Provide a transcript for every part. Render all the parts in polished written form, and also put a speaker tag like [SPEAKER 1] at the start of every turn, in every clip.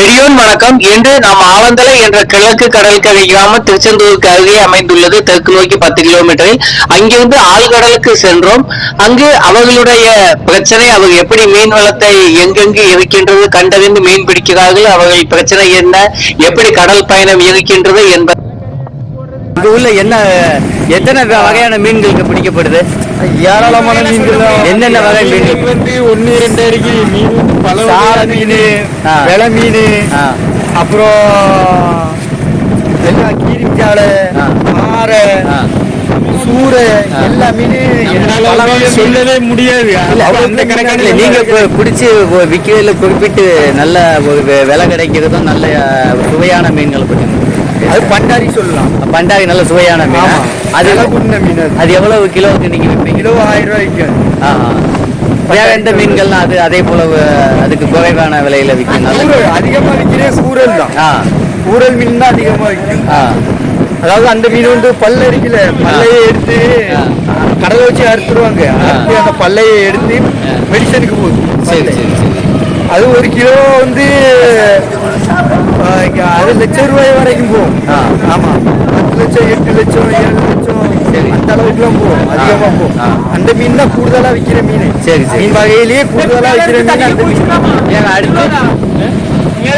[SPEAKER 1] நெடியோன் வணக்கம். இன்று நாம் ஆவந்தலை என்ற கிழக்கு கடற்கரை கிராமம் திருச்செந்தூருக்கு அருகே அமைந்துள்ளது. தெற்கு நோக்கி 10 கிலோமீட்டரில். அங்கிருந்து ஆழ்கடலுக்கு சென்றோம். அங்கு அவர்களுடைய பிரச்சனை, அவர்கள் எப்படி மீன் வளத்தை எங்கெங்கு இருக்கின்றது கண்டறிந்து மீன் பிடிக்கிறார்கள், அவர்கள் பிரச்சனை என்ன, எப்படி கடல் பயணம் இருக்கின்றது என்பது. இங்க உள்ள எத்தனை வகையான மீன்களுக்கு பிடிக்கப்படுது?
[SPEAKER 2] ஏராளமான மீன்கள்.
[SPEAKER 1] என்னென்ன வகை மீன்?
[SPEAKER 2] 1, 2 இருக்கு. மீன் சால மீன், வெலை மீன், அப்புறம் எல்லாம் கீரிச்சாலை, ஆரை, சூரை, எல்லா மீன் சொல்லவே முடியாது.
[SPEAKER 1] நீங்க பிடிச்சி விற்கிறதுல குறிப்பிட்டு நல்ல ஒரு விலை கிடைக்கிறதும் நல்ல சுவையான மீன்களை பற்றி
[SPEAKER 2] அது பண்டாரி சொல்லலாம்.
[SPEAKER 1] பண்டாரி நல்ல சுவையான மீன். அது
[SPEAKER 2] மீன்.
[SPEAKER 1] அது எவ்வளவு கிலோவுக்கு நீங்க விற்பீங்க?
[SPEAKER 2] கிலோ 1000 ரூபாய்க்கு.
[SPEAKER 1] வேற எந்த மீன்கள்லாம் அதே போல அதுக்கு குறைவான விலையில விற்கும்?
[SPEAKER 2] அதிகமா விற்கிறேன் சூரல் தான். ஊரல் மீன் தான் அதிகமா விற்கும். அதாவது அந்த மீன் வந்து பல்ல இருக்குல்ல, பல்லையை எடுத்து கடலை வச்சு அறுத்துருவாங்க. அந்த பல்லையை எடுத்து மெடிசனுக்கு போகுது. அது 1 கிலோ வந்து 6 லட்சம் ரூபாய் வரைக்கும் போகும். ஆமா, 10 லட்சம், 8 லட்சம், 7 லட்சம், அந்த அளவுக்குலாம் போகும். அதிகமா போகும். அந்த மீன் தான் கூடுதலா விற்கிற மீன். சரி, மீன் வகையிலேயே கூடுதலா விற்கிற மீன் அந்த மீன்.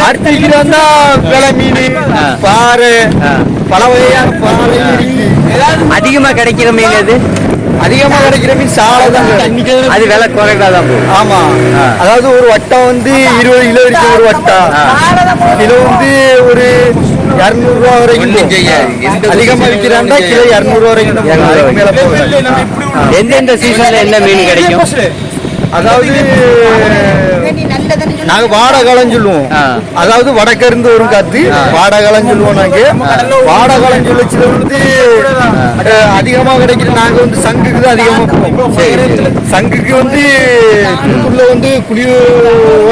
[SPEAKER 2] அடுத்து விற்கிறதா வெலை மீன், பாறை, பல வகையான பாறை.
[SPEAKER 1] அதிகமா கிடைக்கிற மீன் எது?
[SPEAKER 2] அதிகமா கிடைக்கிற மீன் சாலை தான்.
[SPEAKER 1] அது விலை குறைவா தான் போகும்.
[SPEAKER 2] ஆமா, அதாவது ஒரு வட்டம் வந்து 20 கிலோ இருக்கு. ஒரு வட்டம் கிலோ வந்து ஒரு 200 ரூபா வரைக்கும். அதிகமா விற்கிறாங்க. கிலோ 200 ரூபா வரைக்கும் மேல போகும்.
[SPEAKER 1] எந்தெந்த சீசன்ல என்ன மீன் கிடைக்கும்?
[SPEAKER 2] அதாவது நாங்க வாடகாலம் சொல்லுவோம். அதாவது வடக்க இருந்து வரும் காத்து வாடகாலம் சொல்லுவோம். நாங்க வாடகாலம் சொல்லச்சுல வந்து அதிகமா கிடைக்கிற நாங்க வந்து சங்குக்கு தான் அதிகமா போவோம். சங்குக்கு வந்து உள்ள வந்து குழி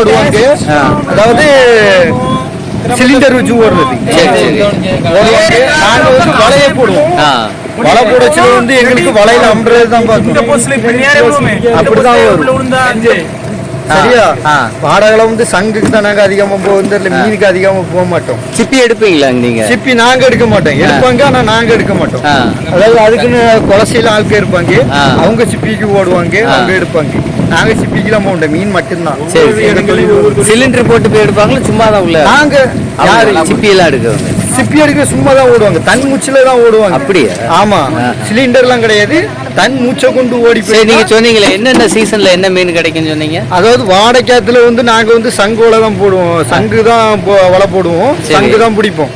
[SPEAKER 2] ஓடுவாங்க. அதாவது சிலிண்டர் வச்சு ஓடுறது. நாங்க வந்து வலையை போடுவோம். வலை போடச்சுல வந்து எங்களுக்கு வலையில அம்புறது தான் பார்க்கணும். அப்படிதான் வரும். சரியா? வாடகை வந்து சங்குக்கு தான் நாங்க அதிகமா போவோம். மீனுக்கு அதிகமா போக மாட்டோம்.
[SPEAKER 1] சிப்பி எடுப்பீங்களா நீங்க?
[SPEAKER 2] சிப்பி நாங்க எடுக்க மாட்டோம். எடுப்பாங்க, ஆனா நாங்க எடுக்க மாட்டோம். அதாவது அதுக்குன்னு குலசையில ஆட்கள் இருப்பாங்க. அவங்க சிப்பிக்கு ஓடுவாங்க, அவங்க எடுப்பாங்க. நாங்க சிப்பிக்கெல்லாம் போக மாட்டோம். மீன் மட்டும்தான்.
[SPEAKER 1] சிலிண்டர் போட்டு போய் எடுப்பாங்களா? சும்மா தான் உள்ள?
[SPEAKER 2] நாங்க யாரு
[SPEAKER 1] சிப்பி எல்லாம் எடுக்கிறவங்க
[SPEAKER 2] சிப்பி எடுக்க சும்மா தான் ஓடுவாங்க. தன் மூச்சுல தான் ஓடுவாங்க.
[SPEAKER 1] அப்படியா?
[SPEAKER 2] ஆமா, சிலிண்டர் எல்லாம் கிடையாது. தன் மூச்சை கொண்டு ஓடி போய்.
[SPEAKER 1] நீங்க சொன்னீங்களே என்னென்ன சீசன்ல என்ன மீன் கிடைக்குன்னு சொன்னீங்க?
[SPEAKER 2] அதாவது வாடைக்காத்துல வந்து நாங்க வந்து சங்கு வலை தான் போடுவோம். சங்கு தான் வலை போடுவோம். சங்கு தான் பிடிப்போம்.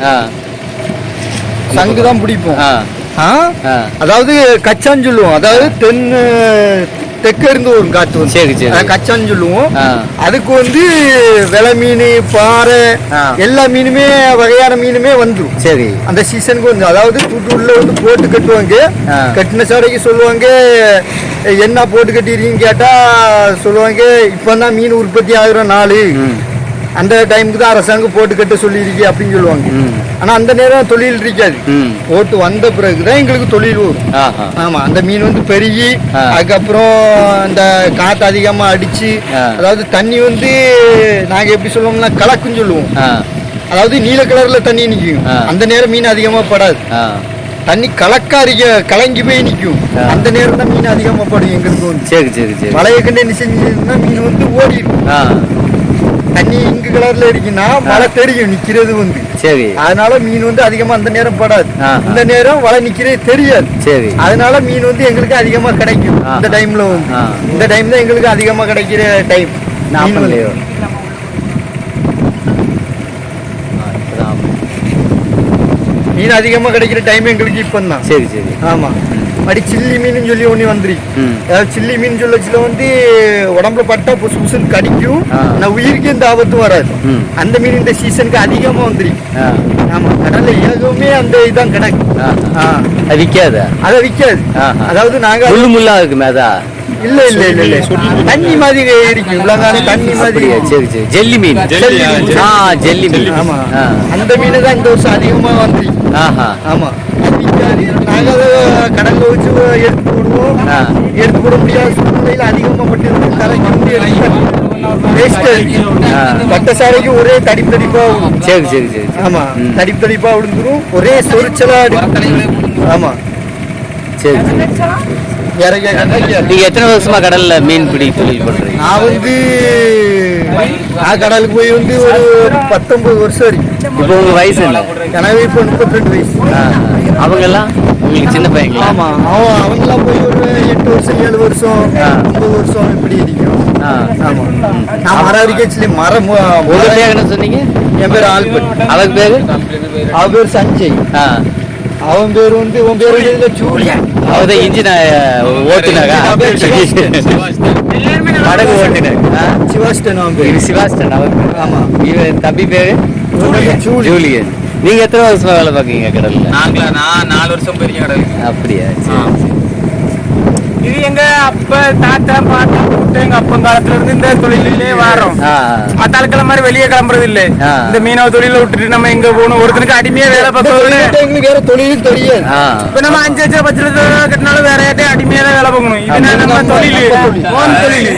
[SPEAKER 2] சங்கு தான் பிடிப்போம். அதாவது கச்சான்னு சொல்லுவோம். அதாவது தெற்க இருந்து ஒரு காத்து வந்து. சரி சரி, கச்சான்னு சொல்லுவோம். அதுக்கு வந்து வெலை மீன், பாறை, எல்லா மீனுமே வகையான மீனுமே வந்துடும். சரி, அந்த சீசனுக்கு வந்து அதாவது தூத்துக்குள்ள வந்து போட்டு கட்டுவாங்க. கட்டின சாடைக்கு சொல்லுவாங்க, என்ன போட்டு கட்டிருக்கீங்க கேட்டா சொல்லுவாங்க, இப்பதான் மீன் உற்பத்தி ஆகிற நாள், அந்த டைமுக்கு தான் அரசாங்கம் போட்டு கட்ட சொல்லியிருக்கு அப்படின்னு சொல்லுவாங்க. ஆனா அந்த நேரம் தொழில் இருக்காது. போட்டு வந்த பிறகுதான் எங்களுக்கு தொழில் வரும். ஆமா, அந்த மீன் வந்து பெருகி அதுக்கப்புறம் இந்த காத்து அதிகமா அடிச்சு, அதாவது தண்ணி வந்து நாங்க எப்படி சொல்லுவோம்னா கலக்குன்னு சொல்லுவோம். அதாவது நீல கலர்ல தண்ணி நிற்கும். அந்த நேரம் மீன் அதிகமா படாது. தண்ணி கலங்கி போய் நிற்கும். அந்த நேரம் தான் மீன் அதிகமா படும் எங்களுக்கு வந்து. சரி சரி சரி, மழையை கண்டு என்ன செஞ்சதுன்னா மீன் வந்து ஓடிடும். தண்ணி இங்கு கலர்ல இருக்குன்னா மழை தெரியும் நிக்கிறது வந்து. சரி, அதனால மீன் வந்து அதிகமா அந்த நேரம் படாது. இந்த நேரம் வலை நிக்கிறது தெரியாது. சரி, அதனால மீன் வந்து எங்களுக்கு அதிகமா கிடைக்கும். இந்த டைம்ல வந்து இந்த டைம் தான் எங்களுக்கு அதிகமா கிடைக்கிற டைம். மீன் அதிகமா கிடைக்கிற டைம் எங்களுக்கு இப்பதான். சரி சரி, ஆமா. அப்படி சில்லி மீன் சொல்லி ஒண்ணு வந்துருக்கு. அதாவது சில்லி மீன் சொல்லச்சுல வந்து உடம்புல பட்டா புசு புசுன்னு கடிக்கும். நான் உயிருக்கு எந்த ஆபத்தும் வராது. அந்த மீன் இந்த சீசனுக்கு அதிகமா வந்துருக்கு. ஆமா, கடல்ல ஏகவுமே அந்த இதான் கிடக்கு.
[SPEAKER 1] விற்காது.
[SPEAKER 2] அதை விற்காது. அதாவது நாங்க
[SPEAKER 1] முள்ளா இருக்குமே அதா?
[SPEAKER 2] இல்ல இல்ல இல்ல இல்ல, தண்ணி மாதிரி இருக்கு. தண்ணி மாதிரி.
[SPEAKER 1] சரி சரி, ஜெல்லி மீன். ஜெல்லி மீன். ஆமா,
[SPEAKER 2] அந்த மீன் தான் இந்த வருஷம் அதிகமா வந்துருக்கு. ஆமா, நாங்க அதை கடல்ல வச்சு எடுத்து போடுவோம். எடுத்து போட முடியாத சூழ்நிலையில அதிகமா மட்டும் கரைக்க முடியாது. கட்டசாலைக்கு ஒரே தடிப்பா விடும்.
[SPEAKER 1] சரி சரி சரி.
[SPEAKER 2] ஆமா, தடிப்பா விழுந்துரும், ஒரே சொரிச்சலா. ஆமா
[SPEAKER 1] சரி சரி. நீங்க எத்தனை வருஷமா கடல்ல மீன் பிடி தொழில் பண்றீங்க?
[SPEAKER 2] நான் கடலுக்கு போய் வந்து ஒரு 19 வருஷம் வரைக்கும்.
[SPEAKER 1] இப்போ உங்க வயசு என்ன?
[SPEAKER 2] எனவே இப்போ 32 வயசு.
[SPEAKER 1] அவங்க எல்லாம் உங்களுக்கு சின்ன பையன்?
[SPEAKER 2] ஆமா, அவங்கெல்லாம் போய் ஒரு 8 வருஷம் 7 வருஷம் 9 வருஷம் இப்படி இருக்கும். ஆமா, நான் மரம் மரம்.
[SPEAKER 1] உங்க பேர் என்ன சொன்னீங்க?
[SPEAKER 2] என் பேர் ஆல்பர்ட்.
[SPEAKER 1] அவருக்கு பேரு?
[SPEAKER 2] அவ பேர் சஞ்சய். அவன் பேர் வந்து உன் பேரு ஜூலியன்.
[SPEAKER 1] அவதான் இன்ஜின் ஓட்டுனாங்க, படகு ஓட்டுனாங்க.
[SPEAKER 2] சிவாஸ்டன் அவன் பேர்.
[SPEAKER 1] சிவாஸ்டன் அவர். ஆமா, இவன் தம்பி பேரு ஜூலியன். நீங்க எத்தனை வருஷமா வேலை பாக்கீங்க கடல்ல?
[SPEAKER 3] நான் 4 வருஷம் பெரிய கடலுக்கு.
[SPEAKER 1] அப்படியா?
[SPEAKER 3] இது எங்க அப்ப தாத்தா பாட்டா போட்டு எங்க அப்பன் காலத்துல இருந்து இந்த தொழிலே வரோம். மத்தாளுக்கிழ மாதிரி வெளியே கிளம்புறது இல்ல. இந்த மீனவ தொழில விட்டுட்டு நம்ம எங்க போகணும்? ஒருத்தனுக்கு அடிமையா வேலை பார்க்கறது
[SPEAKER 2] எங்களுக்கு வேற தொழில் தெரியாது.
[SPEAKER 3] இப்ப நம்ம 5 லட்சம் 10 லட்சம் கட்டினாலும் வேற யார்ட்டையும் அடிமையா தான் வேலை பார்க்கணும். இது நம்ம தொழில்.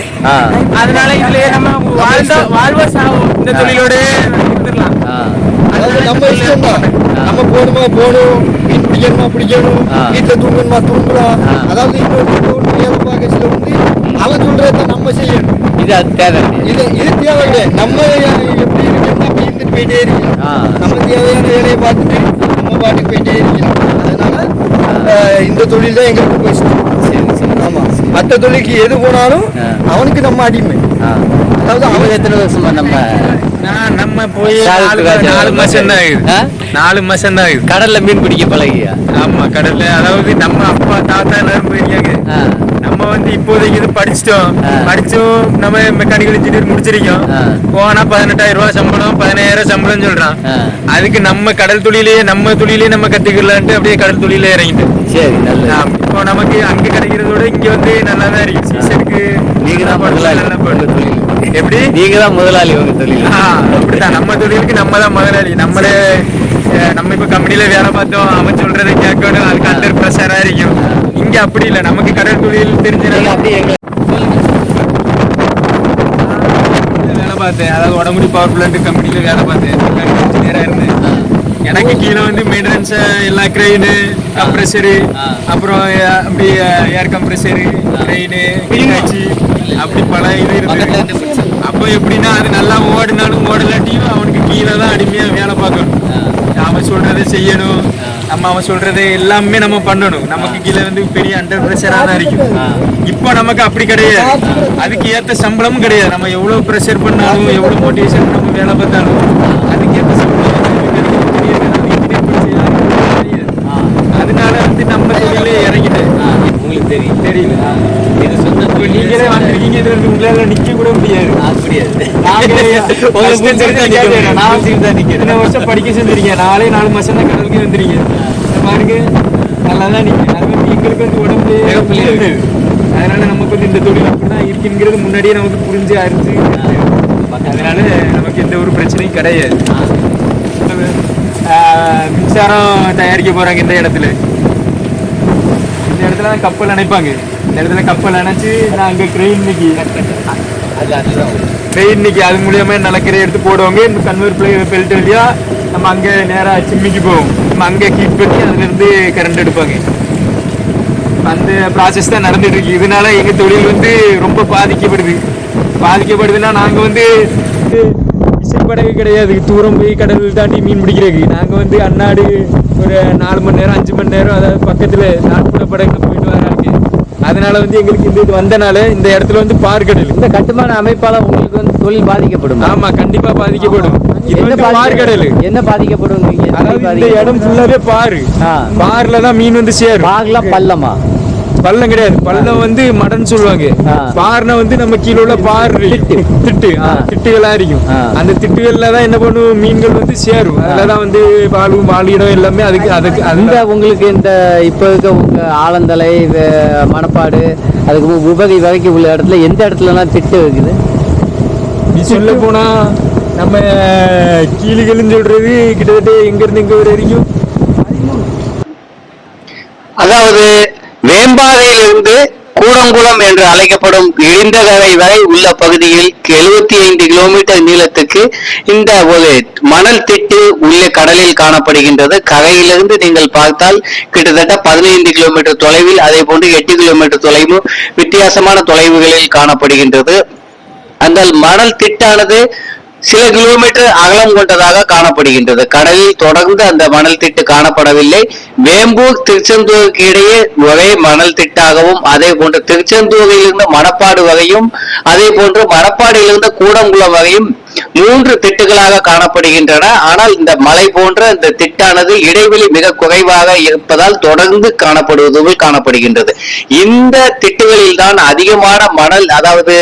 [SPEAKER 3] அதனால இதுலயே நம்ம வாழ்வா சாவும் இந்த தொழிலோட இருந்துடலாம்.
[SPEAKER 2] நம்ம இஷ்டம் தான். நம்ம போகணுமா போகணும், மீன் பிடிக்கணுமா பிடிக்கணும், வீட்டுல தூங்கணுமா தூங்கலாம். அதாவது வேலை பார்க்கல வந்து அவன் சொல்றத நம்ம செய்யணும்.
[SPEAKER 1] இது தேவை.
[SPEAKER 2] இது தேவை கிடையாது. நம்ம எப்படி இருக்கோம்னா அப்படி இருந்துட்டு போயிட்டே இருக்கலாம். நம்ம தேவையான வேலையை பார்த்துட்டு நம்ம பாட்டுக்கு போயிட்டே இருக்கலாம். அதனால இந்த தொழில் தான் எங்களுக்கு போயிடுச்சு. ஆமா, மற்ற தொழிலுக்கு எது போனாலும் அவனுக்கு நம்ம அடிமை.
[SPEAKER 1] அதாவது அவங்க எத்தனை வருஷமா
[SPEAKER 3] நம்ம போய் 4 மாசம் தான் ஆகுது. 4 மாசம் தான் ஆகுது
[SPEAKER 1] கடல்ல மீன் பிடிக்க பழகியா?
[SPEAKER 3] ஆமா, கடல்ல. அதாவது நம்ம அப்பா தாத்தா எல்லாரும் போயிருக்காங்க. நம்ம வந்து இப்போதைக்கு இது படிச்சும் நம்ம மெக்கானிக்கல் இன்ஜினியர் முடிச்சிருக்கோம். போனா 18,000 ரூபாய் சம்பளம், 15,000 சம்பளம் சொல்றான். அதுக்கு நம்ம கடல் தொழிலே நம்ம கத்துக்கலான்ட்டு அப்படியே கடல் தொழிலே இறங்கிட்டு.
[SPEAKER 1] சரி, நல்லது.
[SPEAKER 3] இப்போ நமக்கு அங்க கிடைக்கிறதோட இங்க வந்து நல்லா தான் இருக்கு. சீசனுக்கு
[SPEAKER 1] நீங்க தான் முதலாளி.
[SPEAKER 3] எப்படி?
[SPEAKER 1] நீங்க தான் முதலாளி உங்க தொழில்.
[SPEAKER 3] அப்படிதான், நம்ம தொழிலுக்கு நம்ம தான் முதலாளி. நம்ம இப்ப கம்பெனில வேலை பார்த்தோம், அவன் சொல்றதை கேட்கணும், அதுக்கு அண்டர் ப்ரெஷரா இருக்கும். இங்க அப்படி இல்லை, நமக்கு கடல் தொழில் தெரிஞ்சனால அப்படியே வேலை பார்த்தேன். அதாவது உடம்புடி பவர் பிளான்ட் கம்பெனில வேலை பார்த்தேன், இன்ஜினியரா இருந்தேன். எனக்கு கீழே வந்து மெயின்டெனன்ஸ் எல்லா கிரெயின், கம்ப்ரெசரு, அப்புறம் அப்படி ஏர் கம்ப்ரெசரு, கிரெயின், மீனாட்சி, அப்படி பல இது இருக்கு. அப்போ எப்படின்னா அது நல்லா ஓடினாலும் ஓடலாட்டியும் அவனுக்கு கீழே தான் அடிமையா வேலை பார்க்கணும். அவன் சொல்றதை செய்யணும், அவன் சொல்றதை எல்லாமே நம்ம பண்ணணும். நமக்கு கீழே வந்து பெரிய அண்டர் ப்ரெஷரா தான் இருக்கும். இப்போ நமக்கு அப்படி கிடையாது, அதுக்கு ஏற்ற சம்பளமும் கிடையாது. நம்ம எவ்வளவு ப்ரெஷர் பண்ணாலும் எவ்வளவு மோட்டிவேஷன் நம்ம வேலை பார்த்தாலும் அதுக்கு ஏற்ற சம்பளம். அதனால வந்து நம்ம தொழிலே இறங்கிட்டேன்.
[SPEAKER 1] உங்களுக்கு தெரியல.
[SPEAKER 3] இது சொந்த தொழில். நீங்களே வந்திருக்கீங்க, இதுல இருந்து உங்களால நிக்க கூட முடியாது. இத்தனை வருஷம் படிக்க செஞ்சிருக்கீங்க, 4 மாசம் தான் கடலுக்கு வந்துருக்கீங்க. பாருங்க, நல்லா தான் எங்களுக்கு வந்து உடம்பு. அதனால நமக்கு வந்து இந்த தொழில் அப்படிதான் இருக்குங்கிறது முன்னாடியே நமக்கு புரிஞ்சு அறிஞ்சு. அதனால நமக்கு எந்த ஒரு பிரச்சனையும் கிடையாது. மின்சாரம் தயாரிக்க போறாங்க இந்த இடத்துல தான் கப்பல் அணைப்பாங்க. இந்த இடத்துல கப்பல் அணைச்சு நான் அங்கே ட்ரெயின் நிற்கி அது மூலியமா நிலக்கரை எடுத்து போடுவாங்க. இந்த கன்வர் பெல்ட் வழியா நம்ம அங்கே நேராக சிம்மிக்கு போவோம். நம்ம அங்கே கீப் பண்ணி அதுலேருந்து கரண்ட் எடுப்பாங்க. அந்த ப்ராசஸ் தான் நடந்துட்டு இருக்கு. இதனால எங்கள் தொழில் வந்து ரொம்ப பாதிக்கப்படுதுன்னா நாங்கள் வந்து விசைப்படகு கிடையாது, தூரம் போய் கடல் தாண்டி மீன் பிடிக்கிறதுக்கு. நாங்கள் வந்து அன்னாடு ஒரு 4 மணி நேரம் 5 மணி நேரம், அதாவது பக்கத்தில் நாட்புற படகுல போயிட்டு வராங்க. அதனால வந்து எங்களுக்கு இந்த இது வந்தனால இந்த இடத்துல வந்து பார்க்கடல்.
[SPEAKER 1] இந்த கட்டுமான அமைப்பால உங்களுக்கு வந்து தொழில் பாதிக்கப்படும்?
[SPEAKER 3] ஆமா, கண்டிப்பா பாதிக்கப்படும். இது வந்து பார்க்கடல்.
[SPEAKER 1] என்ன பாதிக்கப்படும்?
[SPEAKER 3] அதாவது இந்த இடம் ஃபுல்லாவே பார்ல தான் மீன் வந்து சேரும்.
[SPEAKER 1] பார்லாம் பள்ளமா?
[SPEAKER 3] பள்ளம் கிடையாது, பள்ளம் வந்து மடன்னு சொல்லுவாங்க. பார்னா வந்து நம்ம கீழே உள்ள திட்டுகளா இருக்கும். அந்த திட்டுகள்ல தான் என்ன பண்ணுவோம், மீன்கள் வந்து சேரும். அதுலதான் வந்து வாழிடம் எல்லாமே. அதுக்கு
[SPEAKER 1] அந்த உங்களுக்கு இந்த இப்ப இருக்க உங்க ஆலந்தலை, மணப்பாடு, அதுக்கு உபகை வகைக்கு உள்ள இடத்துல எந்த இடத்துலலாம் திட்டு இருக்குது?
[SPEAKER 3] நீ சொல்ல போனா நம்ம கீழிகளும் சொல்றது கிட்டத்தட்ட எங்க இருந்து எங்க வரைக்கும்,
[SPEAKER 1] அதாவது வேம்பாறையிலிருந்து கூடங்குளம் என்று அழைக்கப்படும் இடிந்தகரை வரை உள்ள பகுதியில் 75 கிலோமீட்டர் நீளத்துக்கு இந்த ஒரு மணல் திட்டு உள்ளே கடலில் காணப்படுகின்றது. கரையிலிருந்து நீங்கள் பார்த்தால் கிட்டத்தட்ட 15 கிலோமீட்டர் தொலைவில், அதே போன்று 8 கிலோமீட்டர் தொலைவு வித்தியாசமான தொலைவுகளில் காணப்படுகின்றது. அந்த மணல் திட்டானது சில கிலோமீட்டர் அகலம் கொண்டதாக காணப்படுகின்றது. கடலில் தொடர்ந்து அந்த மணல் திட்டு காணப்படவில்லை. வேம்பூர் திருச்செந்தூருக்கு இடையே ஒரே மணல் திட்டாகவும், அதே போன்று திருச்செந்தூரில் இருந்து மணப்பாடு வரையும், அதே போன்று மணப்பாடியிலிருந்து கூடங்குளம் வரையும் 3 திட்டுகளாக காணப்படுகின்றன. ஆனால் இந்த மலை போன்ற இந்த திட்டானது இடைவெளி மிக குறைவாக இருப்பதால் தொடர்ந்து காணப்படுகின்றது. இந்த திட்டுகளில் தான் அதிகமான மணல், அதாவது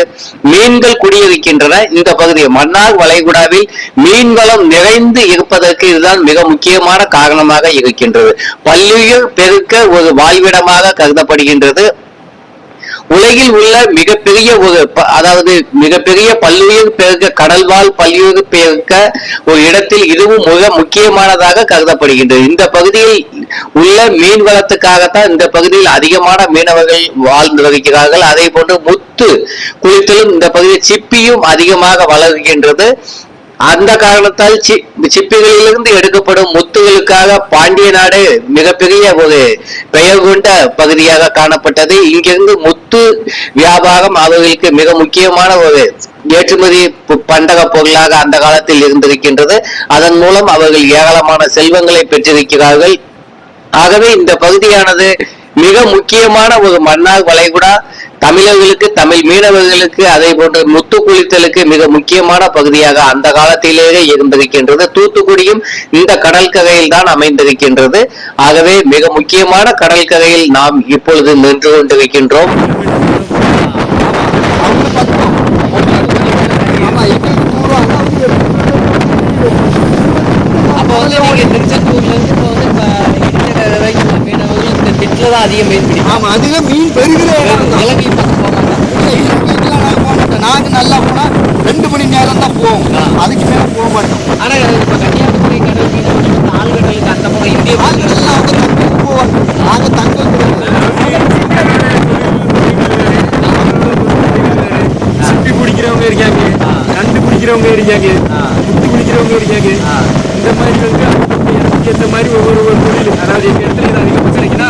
[SPEAKER 1] மீன்கள் குடியிருக்கின்றன. இந்த பகுதி மன்னார் வளைகுடாவில் மீன்வளம் நிறைந்து இருப்பதற்கு இதுதான் மிக முக்கியமான காரணமாக இருக்கின்றது. பல்லுயிர் பெருக்க ஒரு வாழ்விடமாக கருதப்படுகின்றது. உலகில் உள்ள மிகப்பெரிய மிகப்பெரிய பல்லுயிர் பெருக்க, கடல்வாழ் பல்லுயிர் பெருக்க ஒரு இடத்தில் இதுவும் மிக முக்கியமானதாக கருதப்படுகின்றது. இந்த பகுதியில் உள்ள மீன் வளத்துக்காகத்தான் இந்த பகுதியில் அதிகமான மீனவர்கள் வாழ்ந்து வருகிறார்கள். அதே போன்று முத்து குளித்தலும் இந்த பகுதியில் சிப்பியும் அதிகமாக வளர்கின்றது. அந்த காரணத்தால் சிப்பிகளிலிருந்து எடுக்கப்படும் முத்துகளுக்காக பாண்டிய நாடு மிகப்பெரிய ஒரு பெயர் கொண்ட பகுதியாக காணப்பட்டது. இங்கிருந்து முத்து வியாபாரம் அவர்களுக்கு மிக முக்கியமான ஒரு ஏற்றுமதி பண்டக பொருளாக அந்த காலத்தில் இருந்திருக்கின்றது. அதன் மூலம் அவர்கள் ஏராளமான செல்வங்களை பெற்றிருக்கிறார்கள். ஆகவே இந்த பகுதியானது மிக முக்கியமான ஒரு மன்னார் வளைகுடா, தமிழர்களுக்கு, தமிழ் மீனவர்களுக்கு, அதே போன்று முத்து குளித்தலுக்கு மிக முக்கியமான பகுதியாக அந்த காலத்திலேயே இருந்திருக்கின்றது. தூத்துக்குடியும் இந்த கடற்கரையில் தான் அமைந்திருக்கின்றது. ஆகவே மிக முக்கியமான கடற்கரையில் நாம் இப்பொழுது நின்று கொண்டிருக்கின்றோம்.
[SPEAKER 4] அப்போ வந்து நீங்க திருச்செந்தூர்ல இருந்து அதிகம் மீன் பிடிக்கும்.
[SPEAKER 2] ஆமா, அதிகம் மீன் பெருகிற
[SPEAKER 4] இலங்கை பக்கம் போக
[SPEAKER 2] மாட்டோம். நாங்க நல்லா போனா 2 மணி நேரம் தான் போவோம், அதுக்கு மேல போக மாட்டோம்.
[SPEAKER 4] ஆனா இப்ப கன்னியாகுமரி கடல் மீன் ஆழ்கடலுக்கு அந்த பக்கம் இந்திய
[SPEAKER 2] ஆள்கள்லாம் வந்து தங்க போவோம். நாங்க தங்க
[SPEAKER 3] சிப்பி பிடிக்கிறவங்க இருக்காங்க, நண்டு பிடிக்கிறவங்க இருக்காங்க, முத்து பிடிக்கிறவங்க இருக்காங்க. இந்த மாதிரி வந்து எனக்கு ஏற்ற மாதிரி ஒவ்வொரு தொழில், அதாவது எங்க இடத்துல இது அதிகமாக கிடைக்குன்னா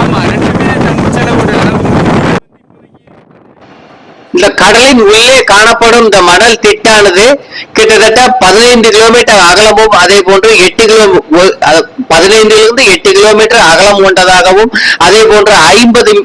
[SPEAKER 3] ஆமா, ரெண்டுமே தண்ணி செலவோட.
[SPEAKER 1] இந்த கடலின் உள்ளே காணப்படும் இந்த மணல் திட்டானது கிட்டத்தட்ட 15 கிலோமீட்டர் அகலமும், அதே போன்று 15 கிலோமீட்டர் அகலம் கொண்டதாகவும், அதே போன்று 50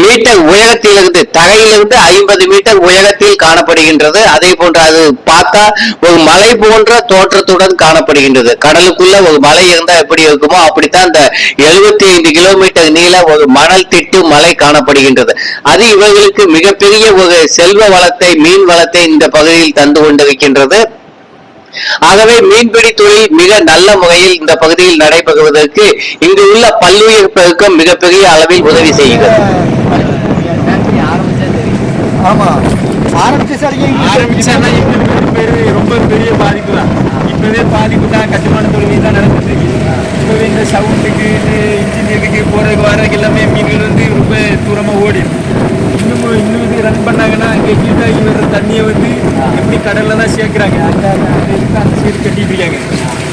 [SPEAKER 1] மீட்டர் உயரத்திலிருந்து, தரையிலிருந்து 50 மீட்டர் உயரத்தில் காணப்படுகின்றது. அதே போன்று அது பார்த்தா ஒரு மலை போன்ற தோற்றத்துடன் காணப்படுகின்றது. கடலுக்குள்ள ஒரு மலை இருந்தா எப்படி இருக்குமோ அப்படித்தான் இந்த 75 கிலோமீட்டர் நீள ஒரு மணல் திட்டு மலை காணப்படுகின்றது. அது இவர்களுக்கு மிகப்பெரிய ஒரு செல்வ வளத்தை, மீன் வளத்தை இந்த பகுதியில் தந்து கொண்டிருக்கின்றது. ஆகவே மீன்பிடி தொழில் மிக நல்ல முறையில் இந்த பகுதியில் நடைபெறுவதற்கு இங்கு உள்ள பல்லுயிர் பெருக்கம் மிகப்பெரிய அளவில் உதவி செய்கிறது.
[SPEAKER 3] ரொம்ப பெரிய பாதிப்பு தான். இப்பவே பாதிப்பு தான், கட்டுமான தொழில் தான் நடந்துட்டு இருக்கு. இப்பவே இந்த சவுண்டுக்கு, இன்ஜினியருக்கு போறதுக்கு வர்றதுக்கு எல்லாமே மீன்கள் வந்து ரொம்ப தூரமா ஓடி இன்னும் இது ரன் பண்ணாங்கன்னா அங்கே கீழாகி வர்ற தண்ணியை வந்து எப்படி கடல்ல தான் சேர்க்குறாங்க. அந்த சைடு கட்டிட்டு இருக்காங்க.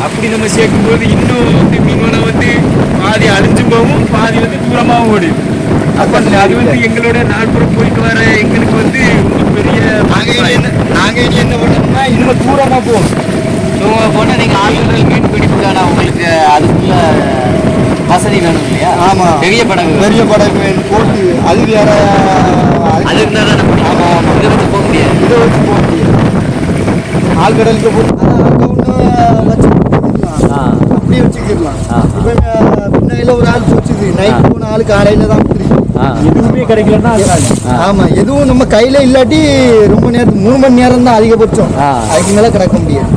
[SPEAKER 3] அப்படி நம்ம சேர்க்கும்போது இன்னும் வந்து மீன்வளம் வந்து பாதி அழிஞ்சு போகும், பாதி வந்து தூரமாகவும் ஓடிடும். அப்போ அது வந்து எங்களோட நாட்புறம் போயிட்டு வர எங்களுக்கு வந்து ரொம்ப பெரிய
[SPEAKER 2] நாங்க என்ன பண்ணோம்னா இன்னும் தூரமா போவோம்.
[SPEAKER 4] போனால் நீங்கள் ஆழ்கடல் மீன் பிடிப்புக்கான உங்களுக்கு அதுக்குள்ள வசதி வேணும் இல்லையா?
[SPEAKER 2] ஆமா,
[SPEAKER 4] பெரிய படகு
[SPEAKER 2] வேணும், போட்டு அது வேற.
[SPEAKER 4] அதுக்கு தான் இதை வச்சு போக முடியாது.
[SPEAKER 2] ஆழ்கடலுக்கு போட்டு அப்படியே வச்சுக்கிடலாம். இப்போ முன்னையில ஒரு ஆள் பிடிச்சிது, நைட் போன ஆள் காலையில தான் தெரியும்.
[SPEAKER 3] எதுவுமே கிடைக்கலன்னா
[SPEAKER 2] ஆமா, எதுவும் நம்ம கையில இல்லாட்டி ரொம்ப நேரம் 3 மணி நேரம் தான் அதிகபட்சம், அதுக்கு மேல கிடக்க முடியாது.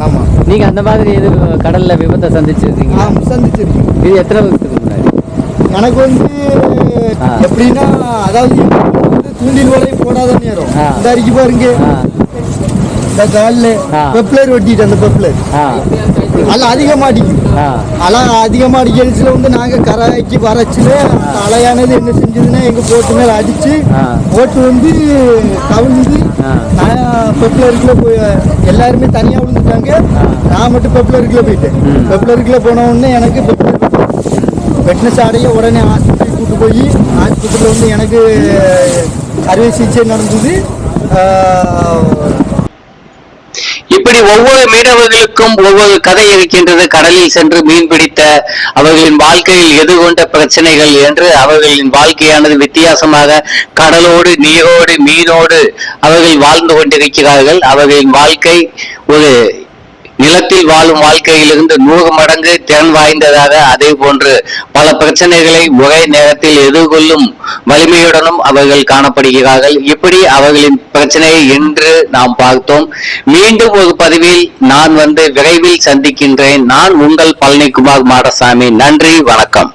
[SPEAKER 2] ஆமா,
[SPEAKER 4] நீங்க அந்த மாதிரி எது கடல்ல விபத்தை சந்திச்சிருக்கீங்க?
[SPEAKER 2] சந்திச்சிருக்கீங்க.
[SPEAKER 4] இது எத்தனை வருஷத்துக்கு முன்னாடி?
[SPEAKER 2] எனக்கு வந்து எப்படின்னா, அதாவது தூண்டில் வலையும் போடாத நேரம் இந்த அடிக்கு பாருங்க, இந்த காலில் பெப்ளர் வெட்டிட்டு அந்த பெப்ளர் அலை அதிகமாக அடிக்கும். அலை அதிகமாக அடிக்கிறதுல வந்து நாங்கள் கரைக்கு வரைச்சில அலையானது என்ன செஞ்சதுன்னா எங்கள் போட்டு மேலே அடித்து போட்டு வந்து கவிழ்ந்து நான் பெப்ளருக்குள்ளே போய் எல்லாருமே தனியாக விழுந்துட்டாங்க. நான் மட்டும் பெப்ளருக்குள்ளே போயிட்டேன். பெப்ளருக்குள்ளே போன உடனே எனக்கு பெப்ளர் வெட்டின சாடையை உடனே ஆஸ்பத்திரி கூட்டு போய் ஆஸ்பத்திரியில் வந்து எனக்கு அறுவை சிகிச்சை நடந்தது.
[SPEAKER 1] இப்படி ஒவ்வொரு மீனவர்களுக்கும் ஒவ்வொரு கதை இருக்கின்றது. கடலில் சென்று மீன் பிடித்த அவர்களின் வாழ்க்கையில் எதிர்கொண்ட பிரச்சனைகள் என்று அவர்களின் வாழ்க்கையானது வித்தியாசமாக கடலோடு நீரோடு மீனோடு அவர்கள் வாழ்ந்து கொண்டிருக்கிறார்கள். அவர்களின் வாழ்க்கை ஒரு நிலத்தில் வாழும் வாழ்க்கையிலிருந்து 100 மடங்கு திறன் வாய்ந்ததாக, அதே போன்று பல பிரச்சனைகளை ஒரே நேரத்தில் எதிர்கொள்ளும் வலிமையுடனும் அவர்கள் காணப்படுகிறார்கள். இப்படி அவர்களின் பிரச்சனையை இன்று நாம் பார்த்தோம். மீண்டும் ஒரு பதிவில் நான் விரைவில் சந்திக்கின்றேன். நான் உங்கள் பழனிக்குமார் மாடசாமி. நன்றி, வணக்கம்.